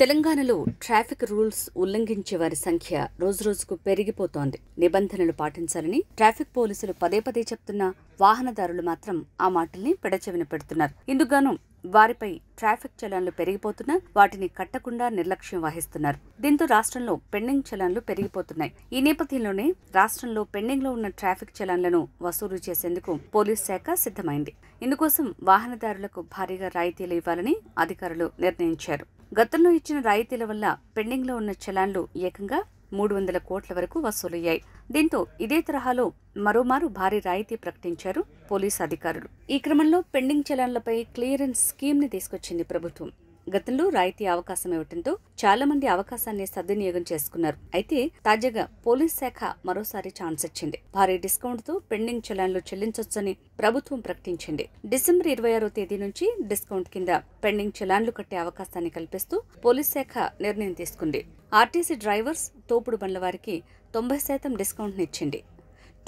తెలంగాణలో traffic rules ఉల్లంఘించే వారి సంఖ్య రోజురోజుకు పెరిగిపోతోంది. నిబంధనలు పాటించాలని ట్రాఫిక్ పోలీసులు పదే పదే చెప్తున్నా వాహనదారులు మాత్రం ఆ మాటల్ని పెడచెవిన పెడుతున్నారు. ఇందుకుగాను వారిపై ట్రాఫిక్ చలాన్లు పెరిగిపోతున్నా వాటిని కట్టకుండా నిర్లక్ష్యం వహిస్తున్నారు. దీంతో రాష్ట్రంలో పెండింగ్ చలాన్లు పెరిగిపోతున్నాయి. ఈ నేపథ్యంలోనే రాష్ట్రంలో పెండింగ్ లో ఉన్న ట్రాఫిక్ చలాన్లను వసూలు చేసేందుకు పోలీస్ శాఖ సిద్ధమైంది. ఇందుకోసం వాహనదారులకు భారీగా రాయితీలు ఇవ్వాలని అధికారులు నిర్ణయించారు. గతంలో ఇచ్చిన రాయితీల వల్ల పెండింగ్ లో ఉన్న చలాన్లు ఏకంగా 300 కోట్ల వరకు వసూలయ్యాయి. దీంతో ఇదే తరహాలో మరోమారు భారీ రాయితీ ప్రకటించారు పోలీసు అధికారులు. ఈ క్రమంలో పెండింగ్ చలాన్లపై క్లియరెన్స్ స్కీమ్ ని తీసుకొచ్చింది ప్రభుత్వం. గతంలో రాయితీ అవకాశం ఇవ్వడంతో చాలా మంది అవకాశాన్ని సద్వినియోగం చేసుకున్నారు. అయితే తాజాగా పోలీస్ శాఖ మరోసారి ఛాన్స్ ఇచ్చింది. భారీ డిస్కౌంట్ తో పెండింగ్ చలాన్లు చెల్లించొచ్చని ప్రభుత్వం ప్రకటించింది. డిసెంబర్ 26వ తేదీ నుంచి డిస్కౌంట్ కింద పెండింగ్ చలాన్లు కట్టే అవకాశాన్ని కల్పిస్తూ పోలీస్ శాఖ నిర్ణయం తీసుకుంది. ఆర్టీసీ డ్రైవర్స్, తోపుడు బండ్ల వారికి 90% డిస్కౌంట్ నిచ్చింది.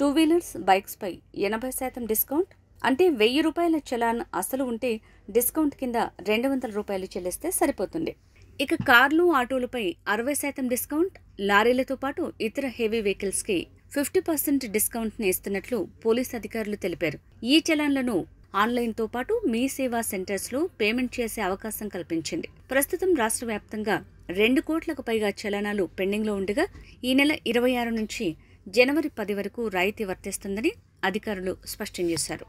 2 వీలర్స్, బైక్స్ పై 80% డిస్కౌంట్. అంటే 1000 రూపాయల చలాన్ అసలు ఉంటే డిస్కౌంట్ కింద 200 రూపాయలు చెల్లిస్తే సరిపోతుంది. ఇక కార్లు, ఆటోలపై 60% డిస్కౌంట్. లారీలతో పాటు ఇతర హెవీ వెహికల్స్ కి 50% డిస్కౌంట్ ని ఇస్తున్నట్లు పోలీస్ అధికారులు తెలిపారు. ఈ చలాన్లను ఆన్లైన్ తో పాటు మీ సేవా సెంటర్స్ లో పేమెంట్ చేసే అవకాశం కల్పించింది. ప్రస్తుతం రాష్ట్ర వ్యాప్తంగా 2 కోట్లకు పైగా చలానాలు పెండింగ్ లో ఉండగా ఈ నెల 26 నుంచి జనవరి 10 వరకు రాయితీ వర్తిస్తుందని అధికారులు స్పష్టం చేశారు.